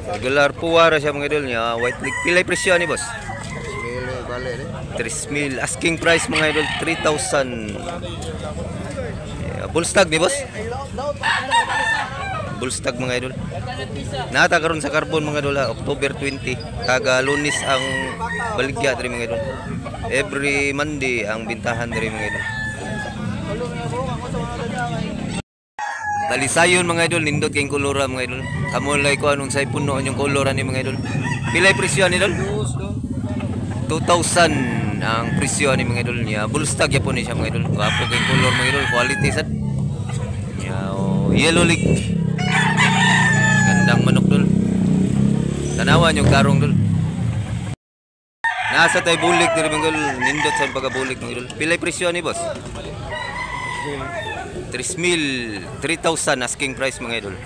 Regular puwara siya mga idol niya. White leg. Pilay presyo ni boss? 3,000. Asking price mga idol 3,000. Bullstag ni boss? Bullstag mga idol. Nata karon sa carbon mga idol ha. October 20. Kaga Lunes ang baligya diri mga idol. Every Monday ang bintahan diri mga idol. Talisayon mga idol, nindot kayong kolora mga idol. Kamulay ko anong say puno yung kolora ni mga idol. Pilay presyo ni idol? 2,000 ang presyo ni mga idol niya. Bullstag yapon ni siya mga idol. Wapo kayong kolor mga idol, quality sad. Yellow leg. Gandang manok dol. Tanawan yung karong dol. Nasa tayo bulik diri mga idol, nindot sa pagabulik mga idol. Pilay presyo ni boss? 3,000, 3,000 asking price mga idol.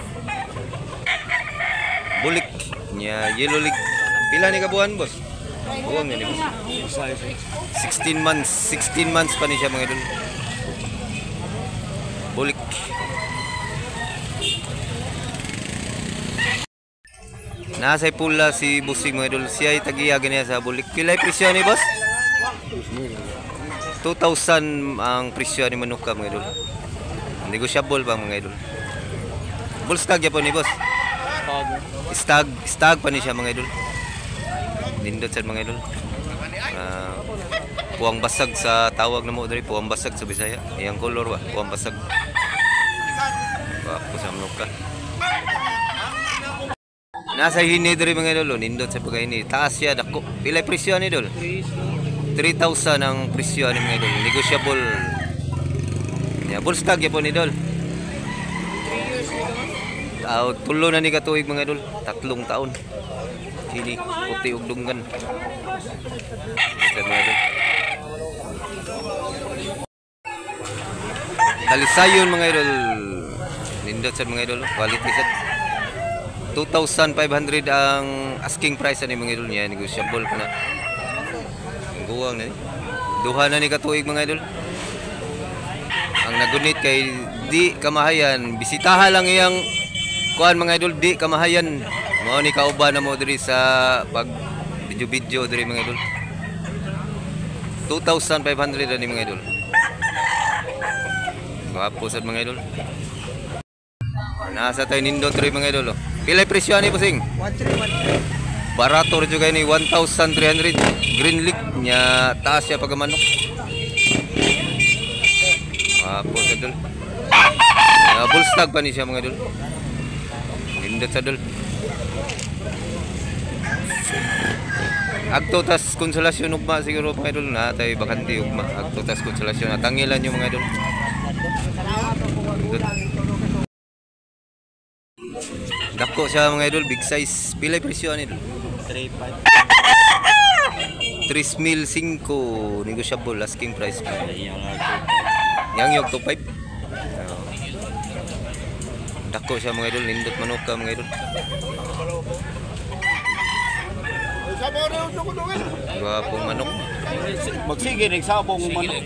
Bulik niya, yellow leg. Pila ni kabuhan boss? Buwang na ni boss. 16 months pa ni siya mga idol. Bulik. Nasa pula si Busing mga idol. Siya ay tagiyagan niya sa bulik. Pilay presyo ni boss? 2,000 ang presyo ni manuka mga idol. Negosyable pa mga idol. Bullstag yapon ni boss? Stag pa ni siya mga idol. Nindot sa mga idol. Puwang basag sa tawag na mo diri, puwang basag sa Bisaya. Iyang color ba? Puwang basag. Wapo sa manuka. Nasa hini diri mga idol, nindot sa pagkaini. Taas siya dako. Pilay presyo ni idol? 3,000 ang presyo ni mga idol. Negosyable. Ya, bullstag yapon ni idol. 3 years tulo na ni katuig mga idol. 3 taon. Hini puti ug dunggan. Sa mga idol. Talisayon mga idol. Nindot sa mga idol, quality set. 2,500 ang asking price ani mga idol niya, negosyable pa na. Guwang na ni. Duha na ni katuig mga idol. Ang nagunit kay di kamahayan, bisitaha lang iyang kuan mga idol, di kamahayan. Mao ni kauban na mo diri sa pag video diri mga idol. 2,500 ani mga idol. Gwapo sad mga idol. Nasa tayo nindot diri mga idol. Pilay presyo ani Busing? 1,300. Barato rin juga ini 1,300. Green leg nya taas siya pagamanok. Apo sa dul. Bullstag pa ni siya mga dul. Nindot sa dul. Agto tas konsolasyon ugma siguro mga dul na tay bakante ugma. Agto tas konsolasyon tangilan yung mga dul. Dako siya mga idol, big size. Pilay presyo ni idol? 3,500 negosyable asking price pa. Yang yung 2,500. Dako siya mga idol, nindot manuka mga idol. Gwapong manok. Magsige nagsabong manok.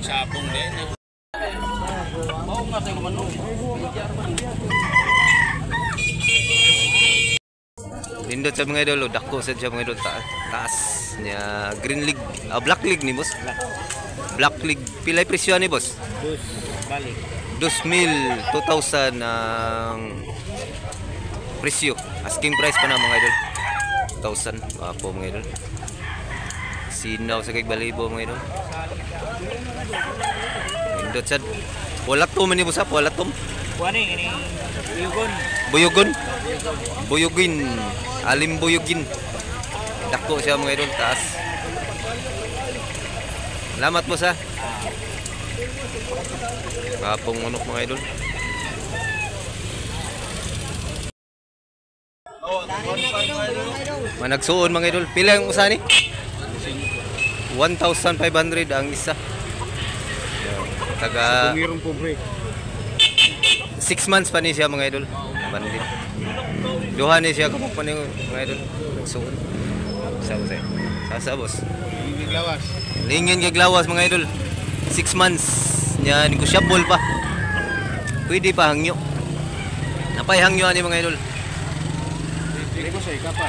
Nindot sa mga idol, dako sa siya mga idol, taas niya, green leg, black leg ni boss. Black leg, pilay presyo ni boss? 2,000 ang presyo. Asking price pa na mga idol. 1,000. Wapo mga idol. Sinaw sa kay balibo mga idol. Nindot sa polatom ni boss ha, polatom. Kuani ini buyugon. Buyugon. Buyugin. Alim buyugin. Dako siya mga idol, taas. Salamat boss ha. Kapong manok mga idol. Managsuon mga idol. Pila ang usa ni? 1,500 ang isa. Taga 6 months pa ni siya mga idol. Bandit. Duha ni siya kapag pa ni mga idol. Nagsuon. Sasa boss. Lingin gaglawas mga idol. 6 months. Nya negosyable pa. Pwede pa hangyo. Napay hangyo ani mga idol. Libo sa ikapa.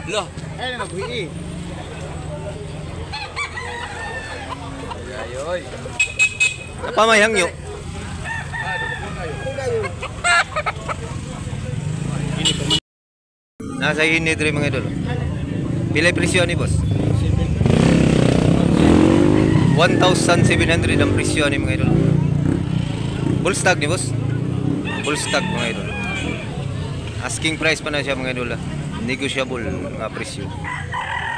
Lo. Ay na nagwi. Ayoy. Apa may hangyo? Nasa hinid rin mga idol. Pilay presyo ni boss? 1,700 ang presyo ni mga idol. Full stock ni boss? Full stock mga idol. Asking price pa na siya mga idol. Negotiable nga presyo.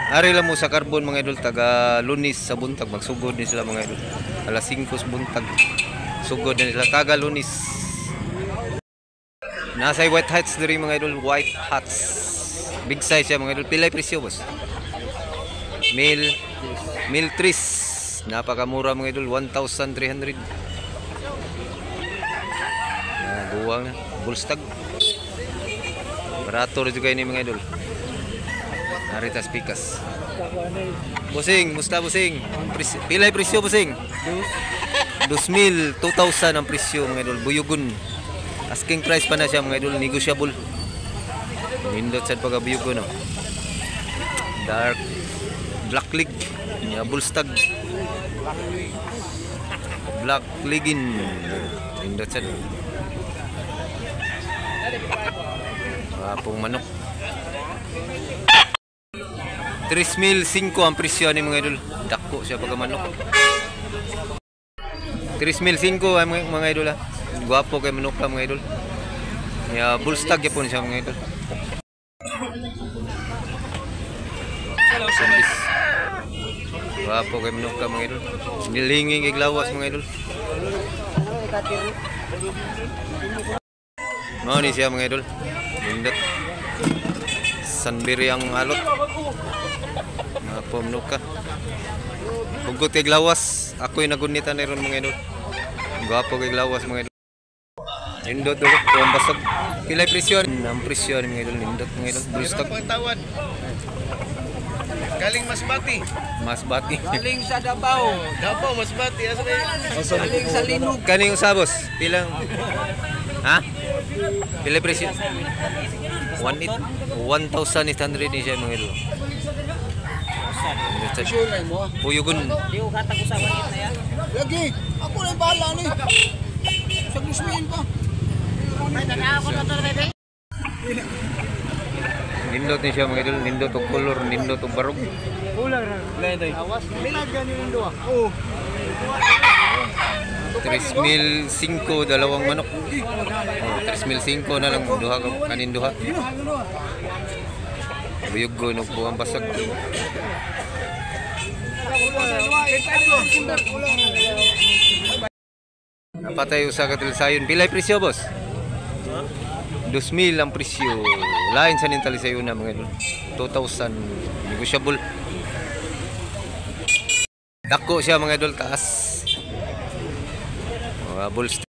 Ari lang mo sa carbon mga idol, taga Lunis sa buntag magsugod ni sila mga idol. Alas 5 sa buntag. Sugod na sila taga Lunis. Nasa white hats diri mga idol, white hats. Big size siya mga idol. Pilay presyo boss? Mil tris. Napakamura mga idol, 1,300. Buwang na, bullstag. Barato rin juga ini mga idol. Naritas pikas. Busing, musta busing? Pilay presyo busing? 2,000, 2,000 ang presyo mga idol. Buyugon. Asking price pa na siya mga idol, negotiable. Nindot sa pagkabuyugon no. Dark black leg, bullstag. Black legin. Nindot sa. Apong manok. 3,500 ang presyo ni mga idol. Dako siya pagka manok. 3,500 ang mga idol ha. Guwapo kay manok ka mga idol. Ya bullstag yapon siya mga idol. Sandis. Guwapo kay manok ka mga idol. Nilinging kay lawas mga idol. Mao ni siya mga idol. Nindot. Sanbiri ang alot. Mga pumnuka. Hugot kay lawas. Ako'y nagunitan na ron mga idol. Gwapo kay lawas mga idol. Nindot ulit. Kuwang basag. Pilay presyo. Ang presyo mga idol. Nindot mga idol. Bullstag. Galing Masbati. Masbati. Galing sa Davao. Davao, Masbati. Galing sa Linog. Kaning usabos. Pilang. Ha? Pilay presyo. 1,800 ni siya mga idol. Puyugon. Di ko katag sa 1,800 na yan. Lagi, ako na yung bahala ni. Sa Glusmin pa. Nindot ni siya mga idol. Nindot o color. Nindot o barog. Ulang na. Awas. Pinagyan yung dua. Oo. 3,500 dalawang manok. Oh, 3,500 na lang duha kanin duha. Buyog go no po ang basag. Napatay usa ka talisayon. Pilay presyo boss? 2,000 ang presyo. Lain sa ning talisayon na mga idol. 2,000 negotiable. Dako siya mga idol taas. Bulls